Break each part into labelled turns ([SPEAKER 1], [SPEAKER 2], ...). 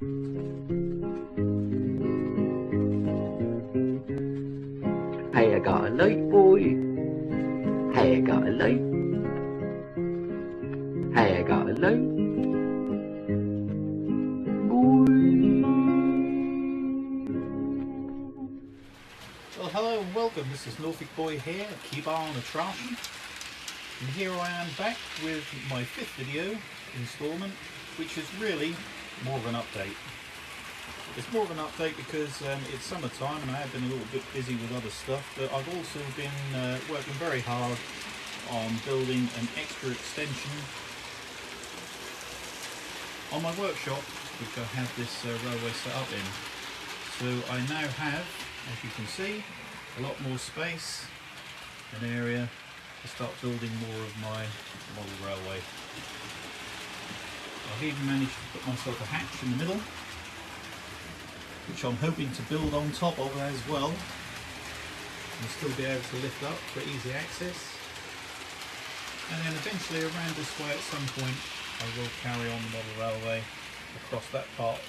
[SPEAKER 1] Hey, I got a light, boy. Hey, I got a light. Hey, I got a light, boy.
[SPEAKER 2] Well, hello and welcome. This is Norfolk Boy here, Keybar on a Trash. And here I am back with my 5th video installment, which is really more of an update. It's more of an update because it's summertime and I have been a little bit busy with other stuff, but I've also been working very hard on building an extra extension on my workshop, which I have this railway set up in. So I now have, as you can see, a lot more space, an area to start building more of my model railway. I've even managed to put myself a hatch in the middle, which I'm hoping to build on top of as well, and still be able to lift up for easy access. And then eventually around this way at some point I will carry on the model railway across that part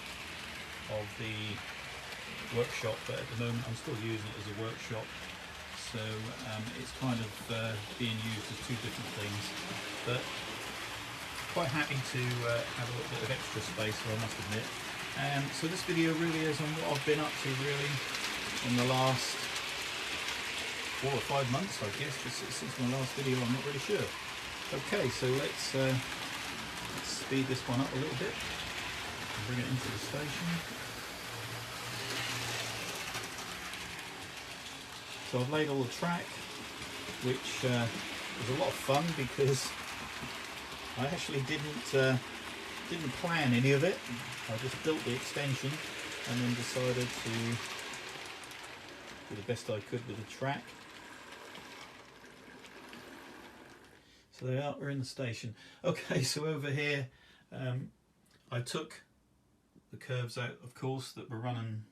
[SPEAKER 2] of the workshop, but at the moment I'm still using it as a workshop, so it's kind of being used as two different things, but quite happy to have a little bit of extra space, I must admit. So this video really is on what I've been up to really in the last 4 or 5 months, I guess, since my last video. I'm not really sure. Okay, so let's speed this one up a little bit and bring it into the station. So I've laid all the track, which was a lot of fun because I actually didn't plan any of it. I just built the extension and then decided to do the best I could with the track. So they are, we're in the station. Okay, so over here I took the curves out, of course, that were running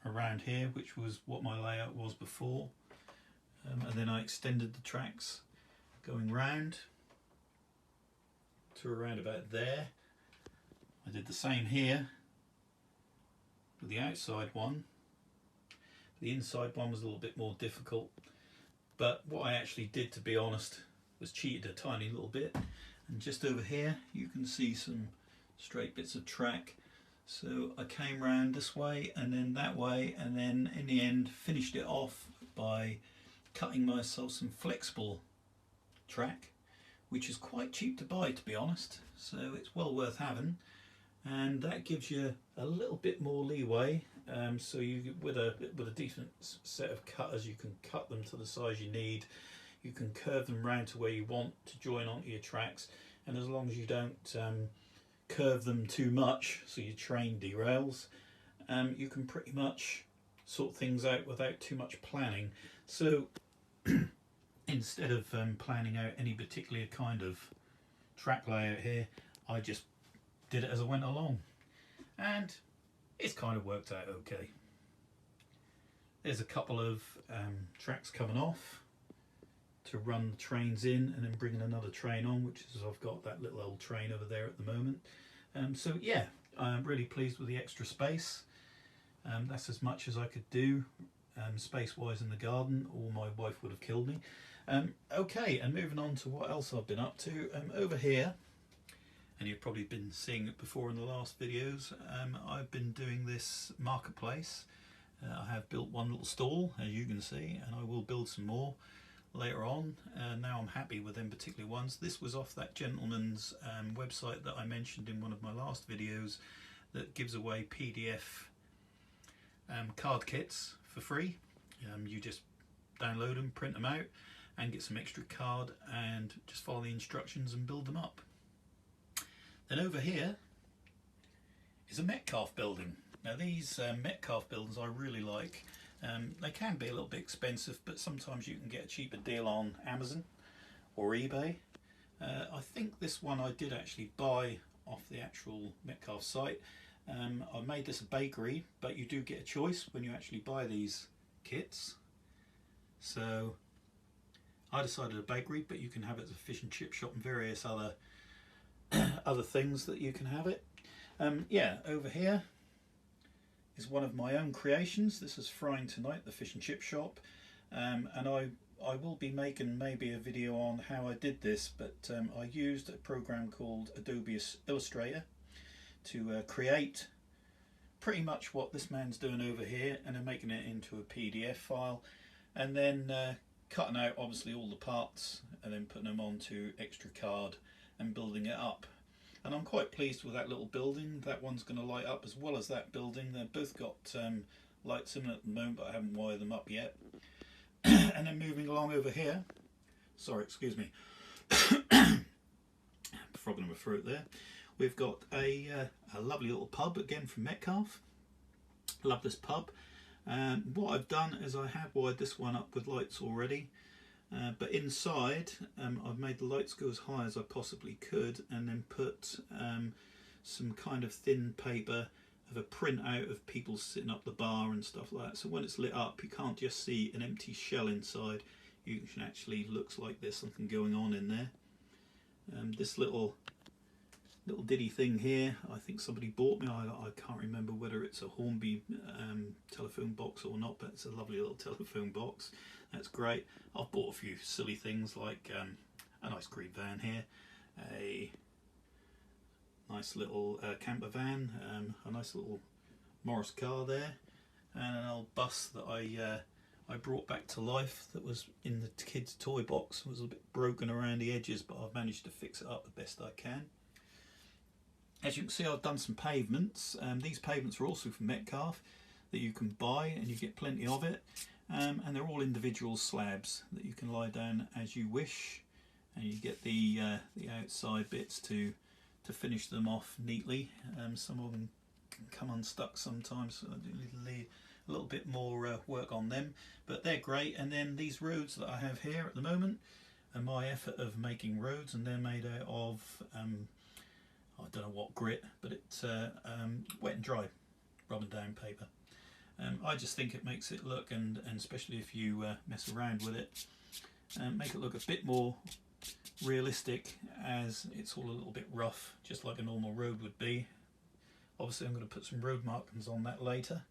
[SPEAKER 2] around here, which was what my layout was before, and then I extended the tracks going round to around about there. I did the same here with the outside one. The inside one was a little bit more difficult, but what I actually did, to be honest, was cheated a tiny little bit, and just over here you can see some straight bits of track. So I came round this way and then that way, and then in the end finished it off by cutting myself some flexible track, which is quite cheap to buy, to be honest, so it's well worth having. And that gives you a little bit more leeway, so you with a decent set of cutters you can cut them to the size you need. You can curve them round to where you want to join onto your tracks, and as long as you don't curve them too much so your train derails, you can pretty much sort things out without too much planning. So instead of planning out any particular kind of track layout here, I just did it as I went along, and it's kind of worked out okay. There's a couple of tracks coming off to run the trains in and then bringing another train on, which is, I've got that little old train over there at the moment. So yeah, I'm really pleased with the extra space. That's as much as I could do space wise in the garden, or my wife would have killed me. Okay, and moving on to what else I've been up to. Over here, and you've probably been seeing it before in the last videos, I've been doing this marketplace. I have built one little stall, as you can see, and I will build some more later on. Now I'm happy with them particular ones. This was off that gentleman's website that I mentioned in one of my last videos, that gives away PDF card kits for free. You just download them, print them out, and get some extra card, and just follow the instructions and build them up. Then over here is a Metcalfe building. Now these Metcalfe buildings I really like. They can be a little bit expensive, but sometimes you can get a cheaper deal on Amazon or eBay. I think this one I did actually buy off the actual Metcalfe site. I made this a bakery, but you do get a choice when you actually buy these kits. So I decided a bakery, but you can have it as a fish and chip shop and various other things that you can have it. Yeah, over here is one of my own creations. This is Frying Tonight, the fish and chip shop, and I will be making maybe a video on how I did this, but I used a program called Adobe Illustrator to create pretty much what this man's doing over here, and then making it into a PDF file, and then cutting out obviously all the parts and then putting them onto extra card and building it up. And I'm quite pleased with that little building. That one's going to light up as well as that building. They've both got lights in at the moment, but I haven't wired them up yet. And then moving along over here, sorry, excuse me, frogging my throat there. We've got a lovely little pub again from Metcalfe. Love this pub. What I've done is I have wired this one up with lights already. But inside I've made the lights go as high as I possibly could, and then put some kind of thin paper of a printout of people sitting up the bar and stuff like that, so when it's lit up you can't just see an empty shell inside. You can actually, looks like there's something going on in there. This little ditty thing here, I think somebody bought me. I can't remember whether it's a Hornby telephone box or not, but it's a lovely little telephone box. That's great. I've bought a few silly things like a nice green van here, a nice little camper van, a nice little Morris car there, and an old bus that I brought back to life that was in the kids' toy box. It was a bit broken around the edges, but I've managed to fix it up the best I can. As you can see, I've done some pavements. These pavements are also from Metcalfe that you can buy, and you get plenty of it. And they're all individual slabs that you can lie down as you wish, and you get the outside bits to finish them off neatly. Some of them can come unstuck sometimes, so I do need a little bit more work on them, but they're great. And then these roads that I have here at the moment are my effort of making roads, and they're made out of I don't know what grit, but it's wet and dry rubbing down paper. I just think it makes it look, and especially if you mess around with it, make it look a bit more realistic, as it's all a little bit rough, just like a normal road would be. Obviously I'm going to put some road markings on that later.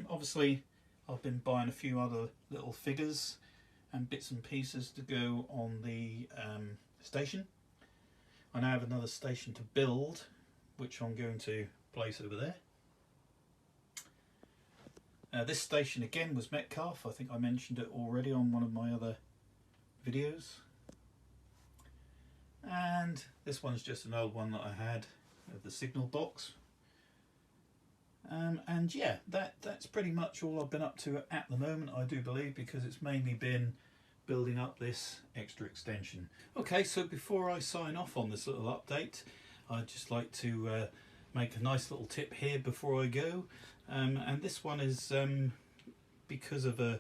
[SPEAKER 2] Obviously I've been buying a few other little figures and bits and pieces to go on the station. I now have another station to build, which I'm going to place over there. This station again was Metcalfe. I think I mentioned it already on one of my other videos. And this one's just an old one that I had of the signal box. And yeah, that's pretty much all I've been up to at the moment, I do believe, because it's mainly been building up this extra extension. Okay, so before I sign off on this little update, I'd just like to make a nice little tip here before I go. And this one is because of I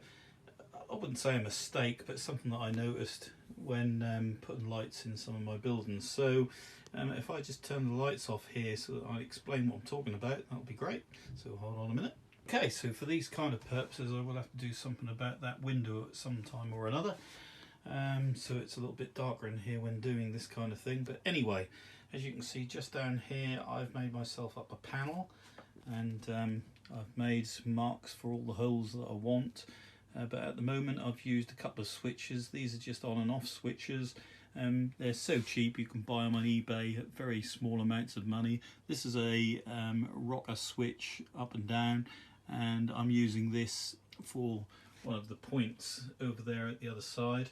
[SPEAKER 2] wouldn't say a mistake, but something that I noticed when putting lights in some of my buildings. So if I just turn the lights off here so that I explain what I'm talking about, that'll be great. So hold on a minute. Okay, so for these kind of purposes I will have to do something about that window at some time or another. So it's a little bit darker in here when doing this kind of thing. But anyway, as you can see just down here, I've made myself up a panel, and I've made some marks for all the holes that I want. But at the moment I've used a couple of switches. These are just on and off switches. They're so cheap, you can buy them on eBay at very small amounts of money. This is a rocker switch up and down, and I'm using this for one of the points over there at the other side.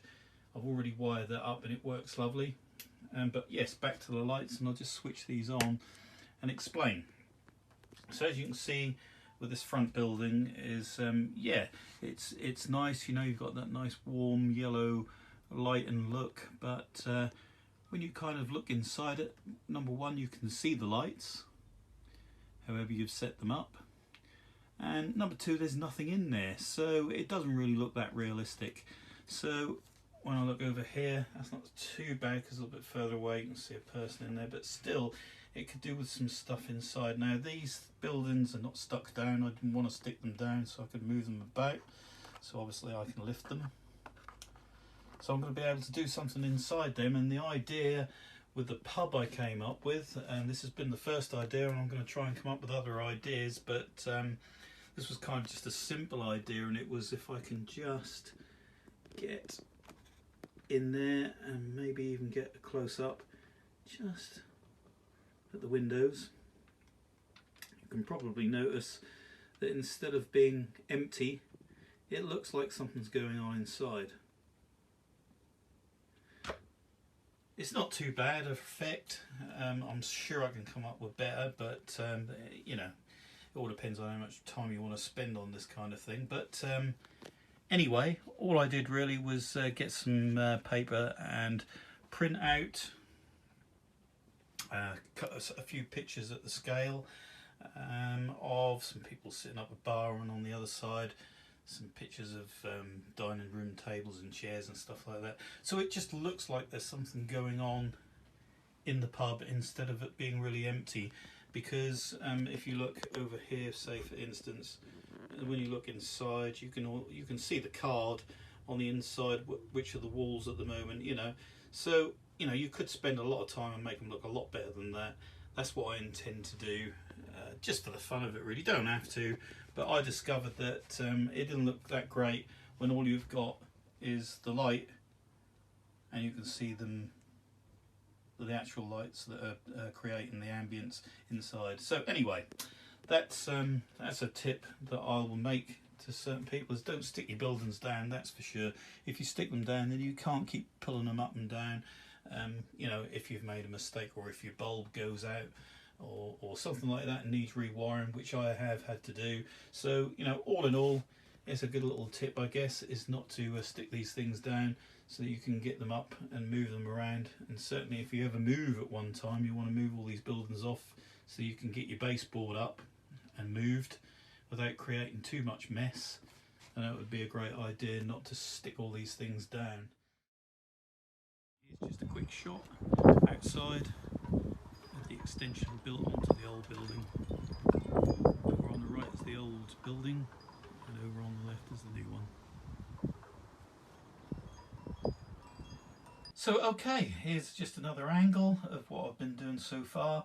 [SPEAKER 2] I've already wired that up and it works lovely. But yes, back to the lights, and I'll just switch these on and explain. So as you can see with this front building is yeah, it's nice, you know, you've got that nice warm yellow light and look, but when you kind of look inside it, number one, you can see the lights however you've set them up, and number two, there's nothing in there, so it doesn't really look that realistic. So when I look over here, that's not too bad because a little bit further away you can see a person in there, but still it could do with some stuff inside. Now these buildings are not stuck down. I didn't want to stick them down so I could move them about, so obviously I can lift them. So I'm going to be able to do something inside them, and the idea with the pub I came up with, and this has been the first idea, and I'm going to try and come up with other ideas, but this was kind of just a simple idea, and it was if I can just get in there and maybe even get a close up just at the windows, you can probably notice that instead of being empty, it looks like something's going on inside. It's not too bad of effect. I'm sure I can come up with better, but you know, it all depends on how much time you want to spend on this kind of thing. But anyway, all I did really was get some paper and print out a few pictures at the scale of some people sitting up a bar, and on the other side some pictures of dining room tables and chairs and stuff like that. So it just looks like there's something going on in the pub instead of it being really empty. Because if you look over here, say for instance, when you look inside, you can see the card on the inside, which are the walls at the moment, you know. So you know, you could spend a lot of time and make them look a lot better than that. That's what I intend to do, just for the fun of it really. Don't have to, but I discovered that it didn't look that great when all you've got is the light, and you can see them, the actual lights that are creating the ambience inside. So anyway, that's a tip that I will make to certain people, is don't stick your buildings down, that's for sure. If you stick them down, then you can't keep pulling them up and down. You know, if you've made a mistake, or if your bulb goes out, or something like that and needs rewiring, which I have had to do. So you know, all in all, it's a good little tip, I guess, is not to stick these things down, so that you can get them up and move them around. And certainly if you ever move at one time, you want to move all these buildings off so you can get your baseboard up and moved without creating too much mess. And that would be a great idea, not to stick all these things down. Here's just a quick shot outside of the extension built onto the old building. Over on the right is the old building, and over on the left is the new one. So okay, here's just another angle of what I've been doing so far.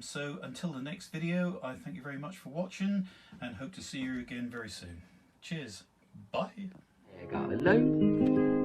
[SPEAKER 2] So until the next video, I thank you very much for watching and hope to see you again very soon. Cheers, bye.
[SPEAKER 1] Got a load.